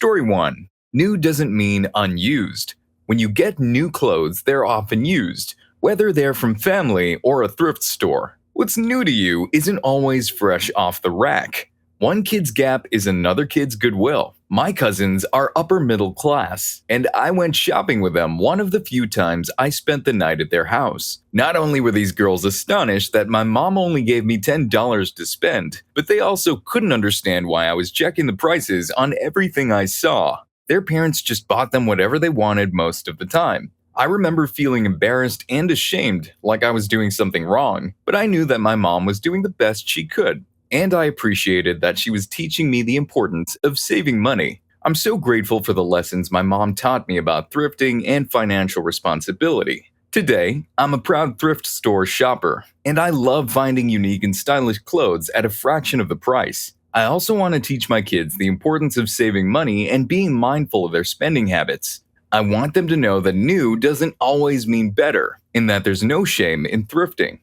Story 1. New doesn't mean unused. When you get new clothes, they're often used, whether they're from family or a thrift store. What's new to you isn't always fresh off the rack. One kid's gap is another kid's goodwill. My cousins are upper middle class, and I went shopping with them one of the few times I spent the night at their house. Not only were these girls astonished that my mom only gave me $10 to spend, but they also couldn't understand why I was checking the prices on everything I saw. Their parents just bought them whatever they wanted most of the time. I remember feeling embarrassed and ashamed, like I was doing something wrong, but I knew that my mom was doing the best she could. And I appreciated that she was teaching me the importance of saving money. I'm so grateful for the lessons my mom taught me about thrifting and financial responsibility. Today, I'm a proud thrift store shopper, and I love finding unique and stylish clothes at a fraction of the price. I also want to teach my kids the importance of saving money and being mindful of their spending habits. I want them to know that new doesn't always mean better, and that there's no shame in thrifting.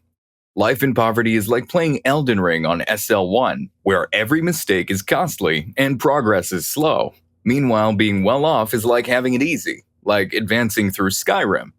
Life in poverty is like playing Elden Ring on SL1, where every mistake is costly and progress is slow. Meanwhile, being well off is like having it easy, like advancing through Skyrim.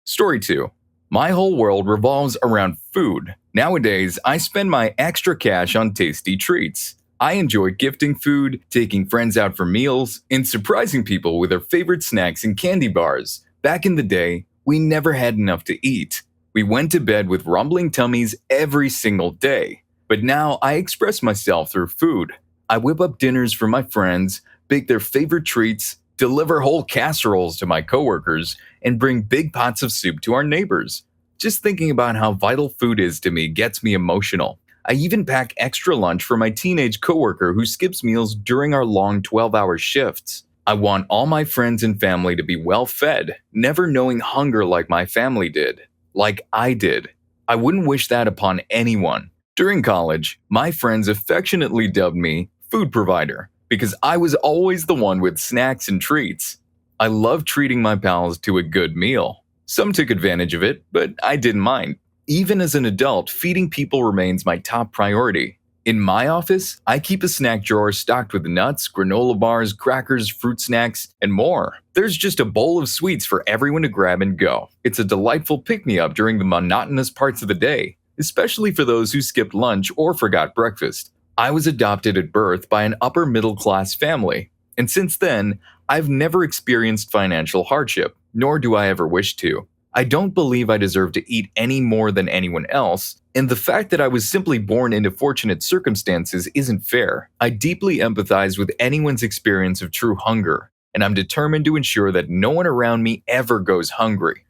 Story 2. My whole world revolves around food. Nowadays, I spend my extra cash on tasty treats. I enjoy gifting food, taking friends out for meals, and surprising people with their favorite snacks and candy bars. Back in the day, we never had enough to eat. We went to bed with rumbling tummies every single day. But now I express myself through food. I whip up dinners for my friends, bake their favorite treats, deliver whole casseroles to my coworkers, and bring big pots of soup to our neighbors. Just thinking about how vital food is to me gets me emotional. I even pack extra lunch for my teenage coworker who skips meals during our long 12-hour shifts. I want all my friends and family to be well fed, never knowing hunger like my family did. Like I did. I wouldn't wish that upon anyone. During college, my friends affectionately dubbed me food provider because I was always the one with snacks and treats. I loved treating my pals to a good meal. Some took advantage of it, but I didn't mind. Even as an adult, feeding people remains my top priority. In my office, I keep a snack drawer stocked with nuts, granola bars, crackers, fruit snacks, and more. There's just a bowl of sweets for everyone to grab and go. It's a delightful pick-me-up during the monotonous parts of the day, especially for those who skipped lunch or forgot breakfast. I was adopted at birth by an upper-middle-class family, and since then, I've never experienced financial hardship, nor do I ever wish to. I don't believe I deserve to eat any more than anyone else, and the fact that I was simply born into fortunate circumstances isn't fair. I deeply empathize with anyone's experience of true hunger, and I'm determined to ensure that no one around me ever goes hungry.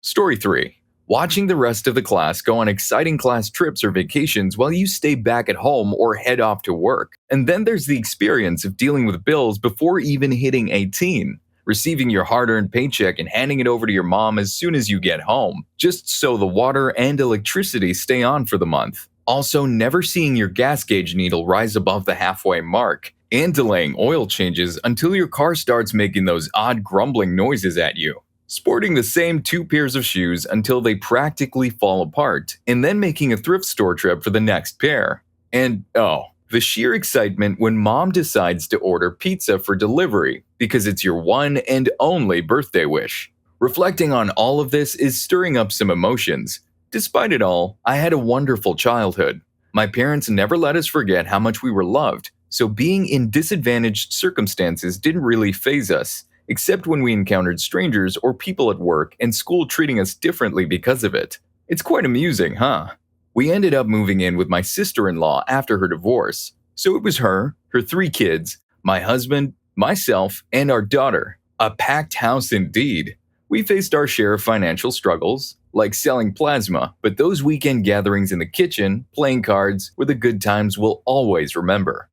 Story 3. Watching the rest of the class go on exciting class trips or vacations while you stay back at home or head off to work. And then there's the experience of dealing with bills before even hitting 18. Receiving your hard-earned paycheck and handing it over to your mom as soon as you get home, just so the water and electricity stay on for the month. Also, never seeing your gas gauge needle rise above the halfway mark, and delaying oil changes until your car starts making those odd grumbling noises at you. Sporting the same 2 pairs of shoes until they practically fall apart, and then making a thrift store trip for the next pair. And the sheer excitement when mom decides to order pizza for delivery because it's your one and only birthday wish. Reflecting on all of this is stirring up some emotions. Despite it all, I had a wonderful childhood. My parents never let us forget how much we were loved, so being in disadvantaged circumstances didn't really faze us, except when we encountered strangers or people at work and school treating us differently because of it. It's quite amusing, huh? We ended up moving in with my sister-in-law after her divorce. So it was her 3 kids, my husband, myself, and our daughter. A packed house indeed. We faced our share of financial struggles, like selling plasma, but those weekend gatherings in the kitchen, playing cards, were the good times we'll always remember.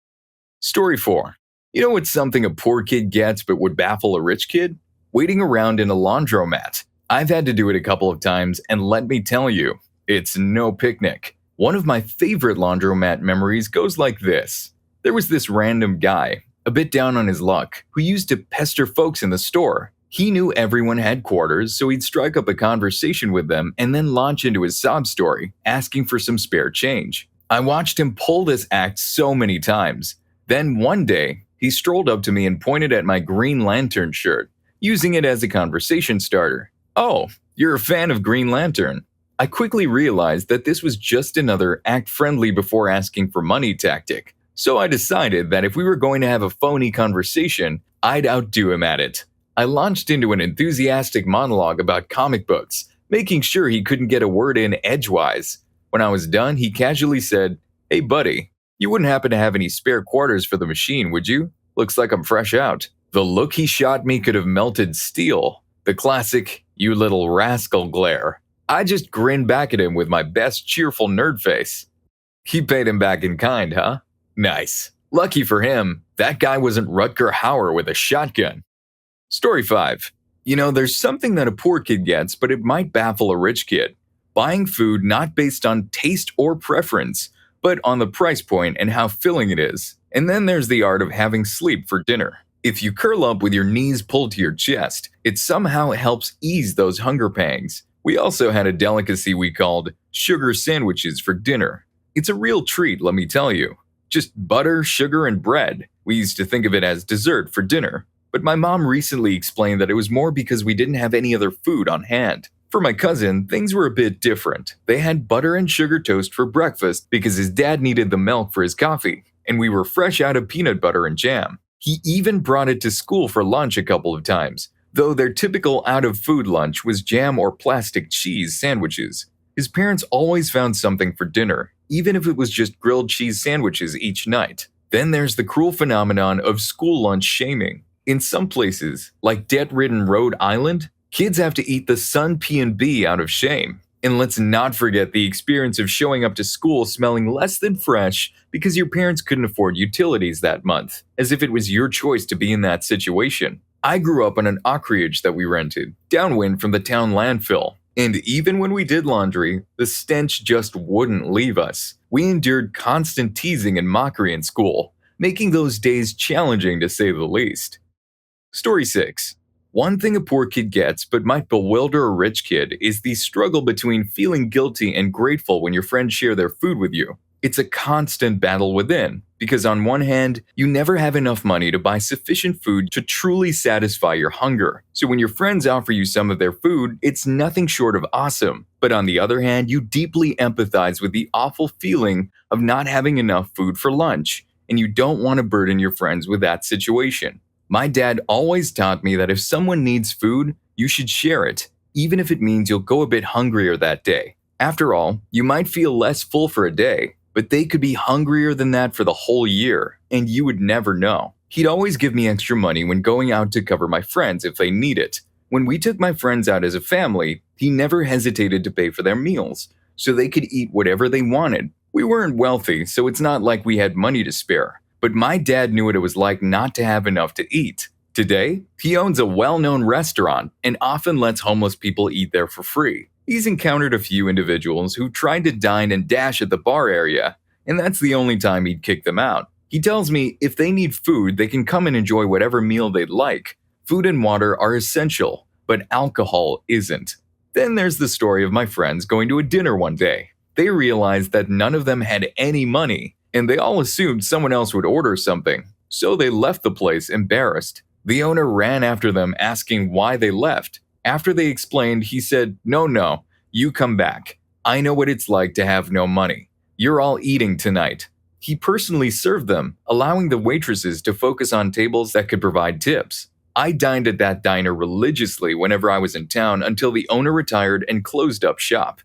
Story 4. You know what's something a poor kid gets but would baffle a rich kid? Waiting around in a laundromat. I've had to do it a couple of times, and let me tell you, it's no picnic. One of my favorite laundromat memories goes like this. There was this random guy, a bit down on his luck, who used to pester folks in the store. He knew everyone had quarters, so he'd strike up a conversation with them and then launch into his sob story, asking for some spare change. I watched him pull this act so many times. Then one day, He strolled up to me and pointed at my Green Lantern shirt, using it as a conversation starter. "Oh, you're a fan of Green Lantern." I quickly realized that this was just another act friendly before asking for money tactic. So I decided that if we were going to have a phony conversation, I'd outdo him at it. I launched into an enthusiastic monologue about comic books, making sure he couldn't get a word in edgewise. When I was done, he casually said, "Hey buddy, you wouldn't happen to have any spare quarters for the machine, would you? Looks like I'm fresh out." The look he shot me could have melted steel. The classic, "you little rascal" glare. I just grinned back at him with my best cheerful nerd face. He paid him back in kind, huh? Nice. Lucky for him, that guy wasn't Rutger Hauer with a shotgun. Story 5. There's something that a poor kid gets, but it might baffle a rich kid. Buying food not based on taste or preference, but on the price point and how filling it is. And then there's the art of having sleep for dinner. If you curl up with your knees pulled to your chest, it somehow helps ease those hunger pangs. We also had a delicacy we called sugar sandwiches for dinner. It's a real treat, let me tell you. Just butter, sugar, and bread. We used to think of it as dessert for dinner. But my mom recently explained that it was more because we didn't have any other food on hand. For my cousin, things were a bit different. They had butter and sugar toast for breakfast because his dad needed the milk for his coffee, and we were fresh out of peanut butter and jam. He even brought it to school for lunch a couple of times, though their typical out-of-food lunch was jam or plastic cheese sandwiches. His parents always found something for dinner, even if it was just grilled cheese sandwiches each night. Then there's the cruel phenomenon of school lunch shaming. In some places, like debt-ridden Rhode Island, kids have to eat the Sun P&B out of shame. And let's not forget the experience of showing up to school smelling less than fresh because your parents couldn't afford utilities that month, as if it was your choice to be in that situation. I grew up on an acreage that we rented, downwind from the town landfill. And even when we did laundry, the stench just wouldn't leave us. We endured constant teasing and mockery in school, making those days challenging to say the least. Story 6. One thing a poor kid gets but might bewilder a rich kid is the struggle between feeling guilty and grateful when your friends share their food with you. It's a constant battle within, because on one hand, you never have enough money to buy sufficient food to truly satisfy your hunger. So when your friends offer you some of their food, it's nothing short of awesome. But on the other hand, you deeply empathize with the awful feeling of not having enough food for lunch, and you don't want to burden your friends with that situation. My dad always taught me that if someone needs food, you should share it, even if it means you'll go a bit hungrier that day. After all, you might feel less full for a day, but they could be hungrier than that for the whole year, and you would never know. He'd always give me extra money when going out to cover my friends if they need it. When we took my friends out as a family, he never hesitated to pay for their meals, so they could eat whatever they wanted. We weren't wealthy, so it's not like we had money to spare. But my dad knew what it was like not to have enough to eat. Today, he owns a well-known restaurant and often lets homeless people eat there for free. He's encountered a few individuals who tried to dine and dash at the bar area, and that's the only time he'd kick them out. He tells me if they need food, they can come and enjoy whatever meal they'd like. Food and water are essential, but alcohol isn't. Then there's the story of my friends going to a dinner one day. They realized that none of them had any money, and they all assumed someone else would order something, so they left the place embarrassed. The owner ran after them asking why they left. After they explained, he said, No, you come back. I know what it's like to have no money. You're all eating tonight." He personally served them, allowing the waitresses to focus on tables that could provide tips. I dined at that diner religiously whenever I was in town until the owner retired and closed up shop.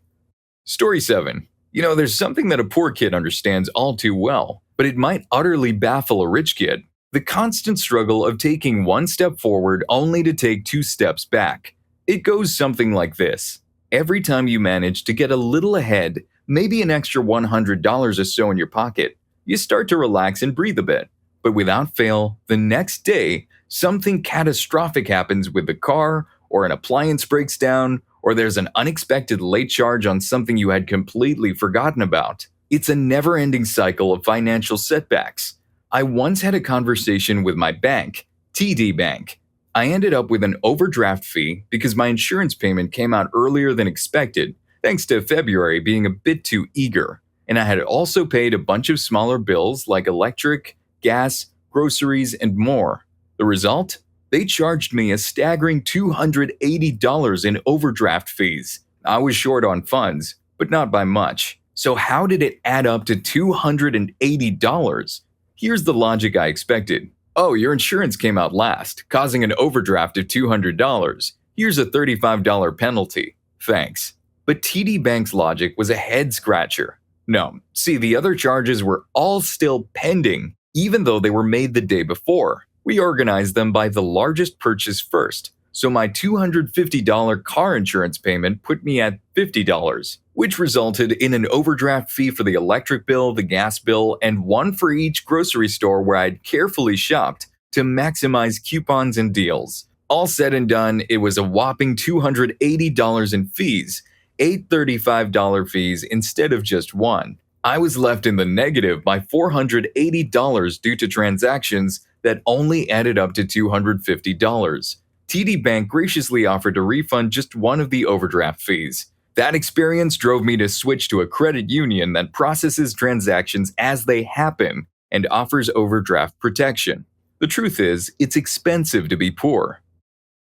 Story 7. There's something that a poor kid understands all too well, but it might utterly baffle a rich kid. The constant struggle of taking one step forward only to take 2 steps back. It goes something like this. Every time you manage to get a little ahead, maybe an extra $100 or so in your pocket, you start to relax and breathe a bit. But without fail, the next day, something catastrophic happens with the car, or an appliance breaks down, or there's an unexpected late charge on something you had completely forgotten about. It's a never-ending cycle of financial setbacks. I once had a conversation with my bank, TD Bank. I ended up with an overdraft fee because my insurance payment came out earlier than expected, thanks to February being a bit too eager. And I had also paid a bunch of smaller bills like electric, gas, groceries, and more. The result? They charged me a staggering $280 in overdraft fees. I was short on funds, but not by much. So how did it add up to $280? Here's the logic I expected. Oh, your insurance came out last, causing an overdraft of $200. Here's a $35 penalty. Thanks. But TD Bank's logic was a head-scratcher. No, see, the other charges were all still pending, even though they were made the day before. We organized them by the largest purchase first, so my $250 car insurance payment put me at $50, which resulted in an overdraft fee for the electric bill, the gas bill, and one for each grocery store where I'd carefully shopped to maximize coupons and deals. All said and done, it was a whopping $280 in fees, 8 $35 fees instead of just one. I was left in the negative by $480 due to transactions that only added up to $250. TD Bank graciously offered to refund just one of the overdraft fees. That experience drove me to switch to a credit union that processes transactions as they happen and offers overdraft protection. The truth is, it's expensive to be poor.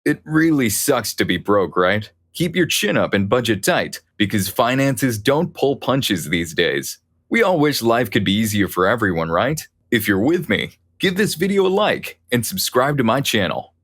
It really sucks to be broke, right? Keep your chin up and budget tight, because finances don't pull punches these days. We all wish life could be easier for everyone, right? If you're with me, give this video a like and subscribe to my channel.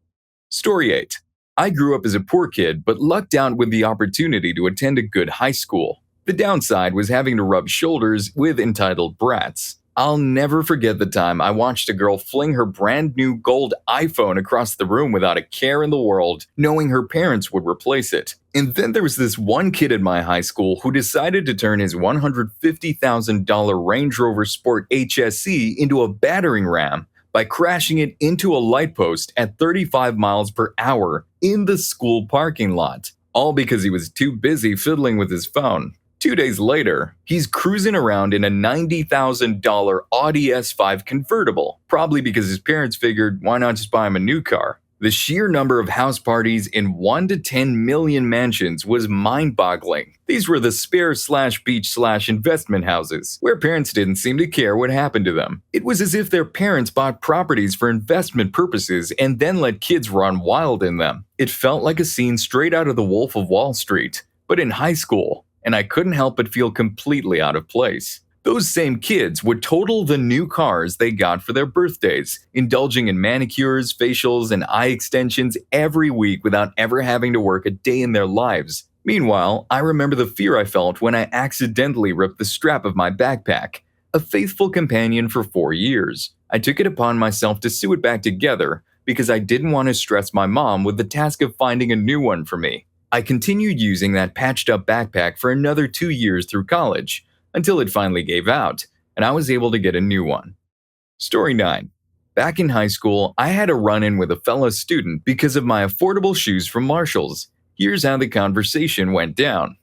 Story 8. I grew up as a poor kid, but lucked out with the opportunity to attend a good high school. The downside was having to rub shoulders with entitled brats. I'll never forget the time I watched a girl fling her brand new gold iPhone across the room without a care in the world, knowing her parents would replace it. And then there was this one kid at my high school who decided to turn his $150,000 Range Rover Sport HSE into a battering ram by crashing it into a light post at 35 miles per hour in the school parking lot, all because he was too busy fiddling with his phone. 2 days later, he's cruising around in a $90,000 Audi S5 convertible, probably because his parents figured, why not just buy him a new car? The sheer number of house parties in 1 to 10 million mansions was mind-boggling. These were the spare/beach/investment houses, where parents didn't seem to care what happened to them. It was as if their parents bought properties for investment purposes and then let kids run wild in them. It felt like a scene straight out of The Wolf of Wall Street, but in high school, and I couldn't help but feel completely out of place. Those same kids would total the new cars they got for their birthdays, indulging in manicures, facials, and eye extensions every week without ever having to work a day in their lives. Meanwhile, I remember the fear I felt when I accidentally ripped the strap of my backpack. A faithful companion for 4 years, I took it upon myself to sew it back together because I didn't want to stress my mom with the task of finding a new one for me. I continued using that patched-up backpack for another 2 years through college, until it finally gave out, and I was able to get a new one. Story 9. Back in high school, I had a run-in with a fellow student because of my affordable shoes from Marshall's. Here's how the conversation went down.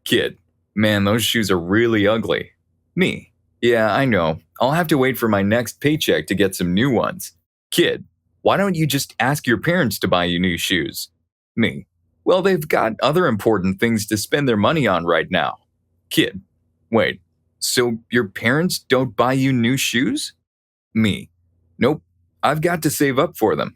Kid: man, those shoes are really ugly. Me: yeah, I know. I'll have to wait for my next paycheck to get some new ones. Kid: why don't you just ask your parents to buy you new shoes? Me: well, they've got other important things to spend their money on right now. Kid: wait, so your parents don't buy you new shoes? Me: nope, I've got to save up for them.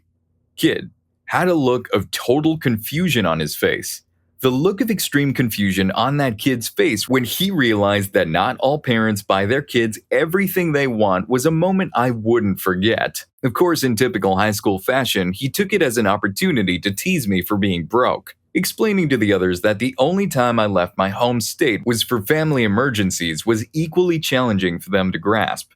Kid had a look of total confusion on his face. The look of extreme confusion on that kid's face when he realized that not all parents buy their kids everything they want was a moment I wouldn't forget. Of course, in typical high school fashion, he took it as an opportunity to tease me for being broke, explaining to the others that the only time I left my home state was for family emergencies was equally challenging for them to grasp.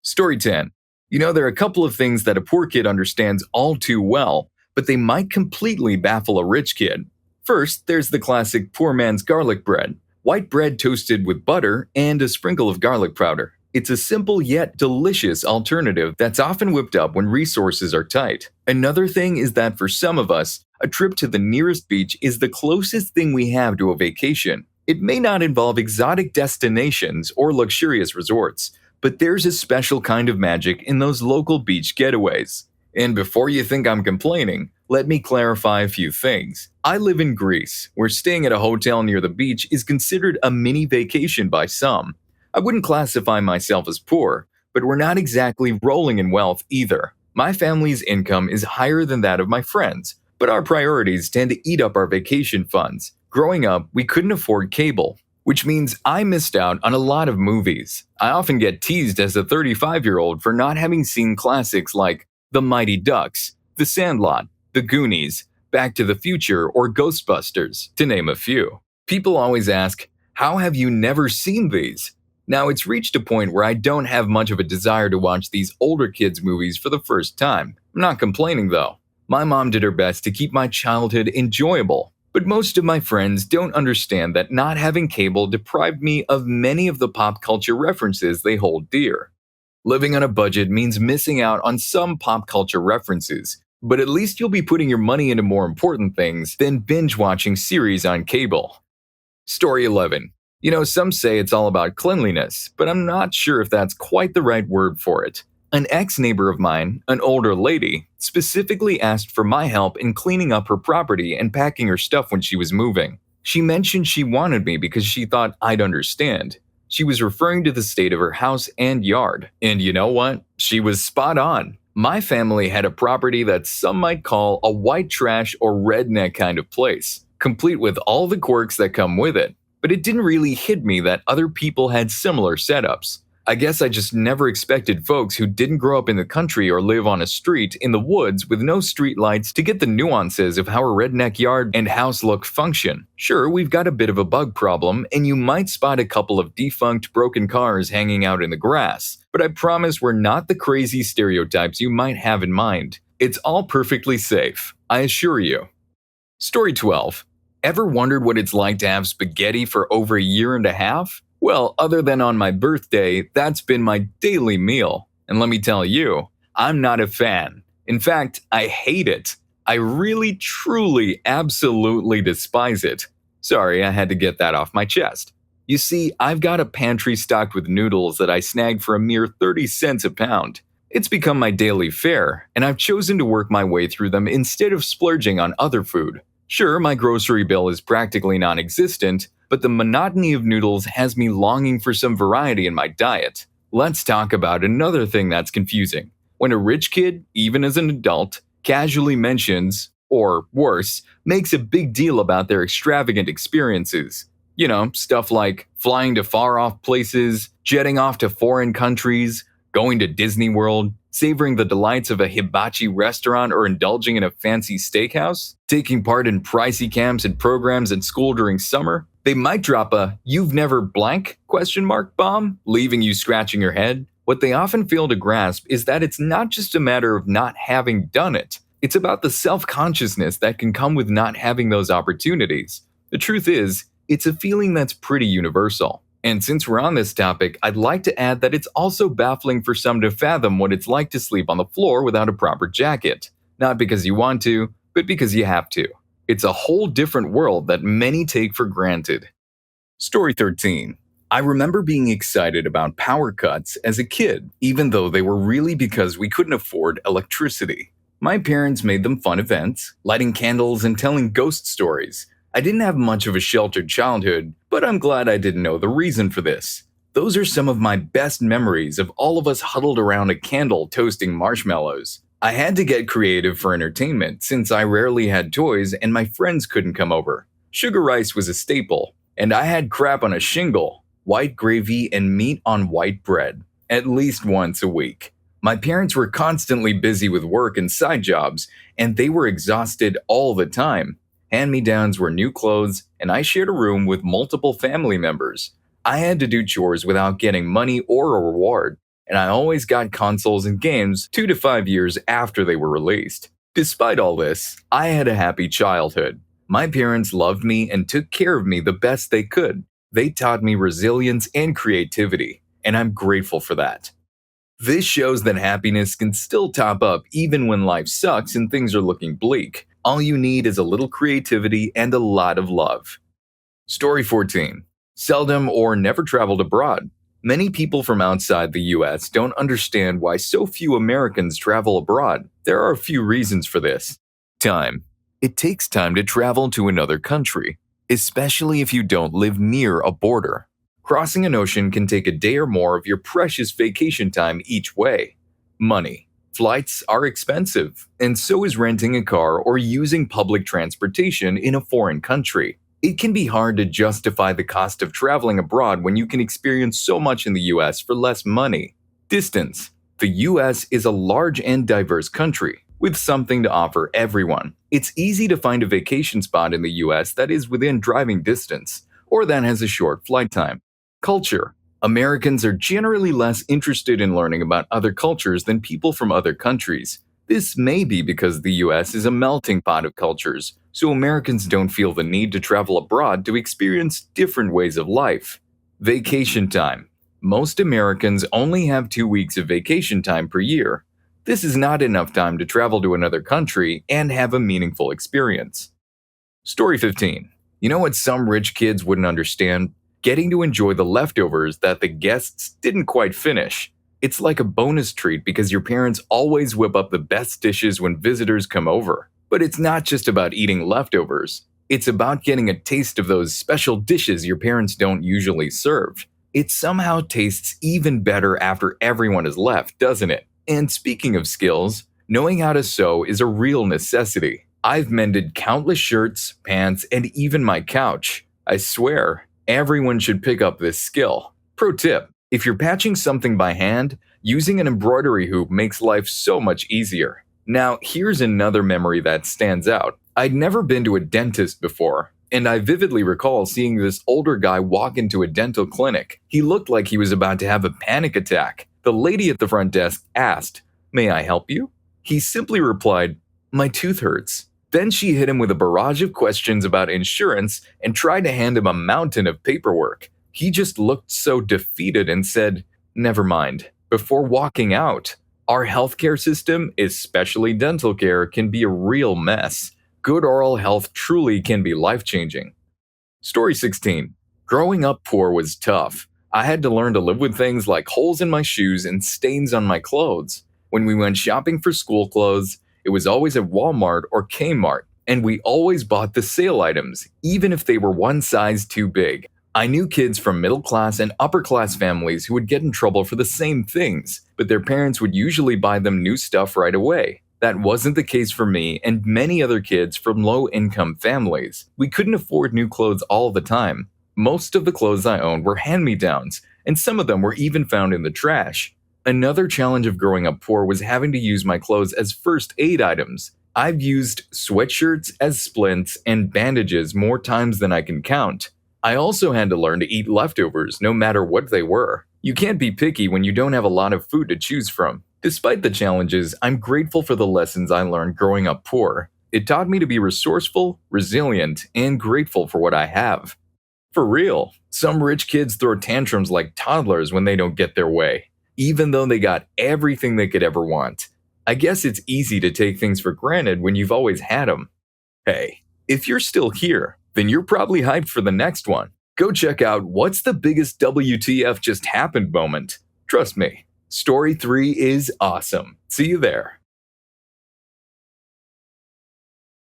Story 10. You know, there are a couple of things that a poor kid understands all too well, but they might completely baffle a rich kid. First, there's the classic poor man's garlic bread. White bread toasted with butter and a sprinkle of garlic powder. It's a simple yet delicious alternative that's often whipped up when resources are tight. Another thing is that for some of us, a trip to the nearest beach is the closest thing we have to a vacation. It may not involve exotic destinations or luxurious resorts, but there's a special kind of magic in those local beach getaways. And before you think I'm complaining, let me clarify a few things. I live in Greece, where staying at a hotel near the beach is considered a mini vacation by some. I wouldn't classify myself as poor, but we're not exactly rolling in wealth either. My family's income is higher than that of my friends, but our priorities tend to eat up our vacation funds. Growing up, we couldn't afford cable, which means I missed out on a lot of movies. I often get teased as a 35-year-old for not having seen classics like The Mighty Ducks, The Sandlot, The Goonies, Back to the Future, or Ghostbusters, to name a few. People always ask, how have you never seen these? Now, it's reached a point where I don't have much of a desire to watch these older kids' movies for the first time. I'm not complaining though. My mom did her best to keep my childhood enjoyable, but most of my friends don't understand that not having cable deprived me of many of the pop culture references they hold dear. Living on a budget means missing out on some pop culture references, but at least you'll be putting your money into more important things than binge watching series on cable. Story 11. Some say it's all about cleanliness, but I'm not sure if that's quite the right word for it. An ex-neighbor of mine, an older lady, specifically asked for my help in cleaning up her property and packing her stuff when she was moving. She mentioned she wanted me because she thought I'd understand. She was referring to the state of her house and yard. And you know what? She was spot on. My family had a property that some might call a white trash or redneck kind of place, complete with all the quirks that come with it. But it didn't really hit me that other people had similar setups. I guess I just never expected folks who didn't grow up in the country or live on a street in the woods with no street lights to get the nuances of how a redneck yard and house look function. Sure, we've got a bit of a bug problem, and you might spot a couple of defunct broken cars hanging out in the grass, but I promise we're not the crazy stereotypes you might have in mind. It's all perfectly safe, I assure you. Story 12. Ever wondered what it's like to have spaghetti for over a year and a half? Well, other than on my birthday, that's been my daily meal. And let me tell you, I'm not a fan. In fact, I hate it. I really, truly, absolutely despise it. Sorry, I had to get that off my chest. You see, I've got a pantry stocked with noodles that I snagged for a mere 30 cents a pound. It's become my daily fare, and I've chosen to work my way through them instead of splurging on other food. Sure, my grocery bill is practically non-existent, but the monotony of noodles has me longing for some variety in my diet. Let's talk about another thing that's confusing. When a rich kid, even as an adult, casually mentions, or worse, makes a big deal about their extravagant experiences. Stuff like flying to far-off places, jetting off to foreign countries, going to Disney World, savoring the delights of a hibachi restaurant or indulging in a fancy steakhouse, taking part in pricey camps and programs at school during summer. They might drop a "you've never blank?" bomb, leaving you scratching your head. What they often fail to grasp is that it's not just a matter of not having done it. It's about the self-consciousness that can come with not having those opportunities. The truth is, it's a feeling that's pretty universal. And since we're on this topic, I'd like to add that it's also baffling for some to fathom what it's like to sleep on the floor without a proper jacket. Not because you want to, but because you have to. It's a whole different world that many take for granted. Story 13. I remember being excited about power cuts as a kid, even though they were really because we couldn't afford electricity. My parents made them fun events, lighting candles and telling ghost stories. I didn't have much of a sheltered childhood, but I'm glad I didn't know the reason for this. Those are some of my best memories of all of us huddled around a candle toasting marshmallows. I had to get creative for entertainment since I rarely had toys and my friends couldn't come over. Sugar rice was a staple, and I had crap on a shingle, white gravy, and meat on white bread, at least once a week. My parents were constantly busy with work and side jobs, and they were exhausted all the time. Hand-me-downs were new clothes, and I shared a room with multiple family members. I had to do chores without getting money or a reward, and I always got consoles and games 2 to 5 years after they were released. Despite all this, I had a happy childhood. My parents loved me and took care of me the best they could. They taught me resilience and creativity, and I'm grateful for that. This shows that happiness can still top up even when life sucks and things are looking bleak. All you need is a little creativity and a lot of love. Story 14. Seldom or never traveled abroad. Many people from outside the US don't understand why so few Americans travel abroad. There are a few reasons for this. Time. It takes time to travel to another country, especially if you don't live near a border. Crossing an ocean can take a day or more of your precious vacation time each way. Money. Flights are expensive, and so is renting a car or using public transportation in a foreign country. It can be hard to justify the cost of traveling abroad when you can experience so much in the US for less money. Distance. The US is a large and diverse country, with something to offer everyone. It's easy to find a vacation spot in the US that is within driving distance, or that has a short flight time. Culture. Americans are generally less interested in learning about other cultures than people from other countries. This may be because the US is a melting pot of cultures, so Americans don't feel the need to travel abroad to experience different ways of life. Vacation time. Most Americans only have 2 weeks of vacation time per year. This is not enough time to travel to another country and have a meaningful experience. Story 15. You know what some rich kids wouldn't understand? Getting to enjoy the leftovers that the guests didn't quite finish. It's like a bonus treat because your parents always whip up the best dishes when visitors come over. But it's not just about eating leftovers. It's about getting a taste of those special dishes your parents don't usually serve. It somehow tastes even better after everyone has left, doesn't it? And speaking of skills, knowing how to sew is a real necessity. I've mended countless shirts, pants, and even my couch. I swear, everyone should pick up this skill. Pro tip: if you're patching something by hand, using an embroidery hoop makes life so much easier. Now, here's another memory that stands out. I'd never been to a dentist before, and I vividly recall seeing this older guy walk into a dental clinic. He looked like he was about to have a panic attack. The lady at the front desk asked, "May I help you?" He simply replied, "My tooth hurts." Then she hit him with a barrage of questions about insurance and tried to hand him a mountain of paperwork. He just looked so defeated and said, "Never mind," before walking out. Our healthcare system, especially dental care, can be a real mess. Good oral health truly can be life-changing. Story 16. Growing up poor was tough. I had to learn to live with things like holes in my shoes and stains on my clothes. When we went shopping for school clothes, it was always at Walmart or Kmart, and we always bought the sale items, even if they were one size too big. I knew kids from middle-class and upper-class families who would get in trouble for the same things, but their parents would usually buy them new stuff right away. That wasn't the case for me and many other kids from low-income families. We couldn't afford new clothes all the time. Most of the clothes I owned were hand-me-downs, and some of them were even found in the trash. Another challenge of growing up poor was having to use my clothes as first aid items. I've used sweatshirts as splints and bandages more times than I can count. I also had to learn to eat leftovers no matter what they were. You can't be picky when you don't have a lot of food to choose from. Despite the challenges, I'm grateful for the lessons I learned growing up poor. It taught me to be resourceful, resilient, and grateful for what I have. For real, some rich kids throw tantrums like toddlers when they don't get their way, even though they got everything they could ever want. I guess it's easy to take things for granted when you've always had them. Hey, if you're still here, then you're probably hyped for the next one. Go check out What's the Biggest WTF Just Happened moment. Trust me, Story 3 is awesome. See you there.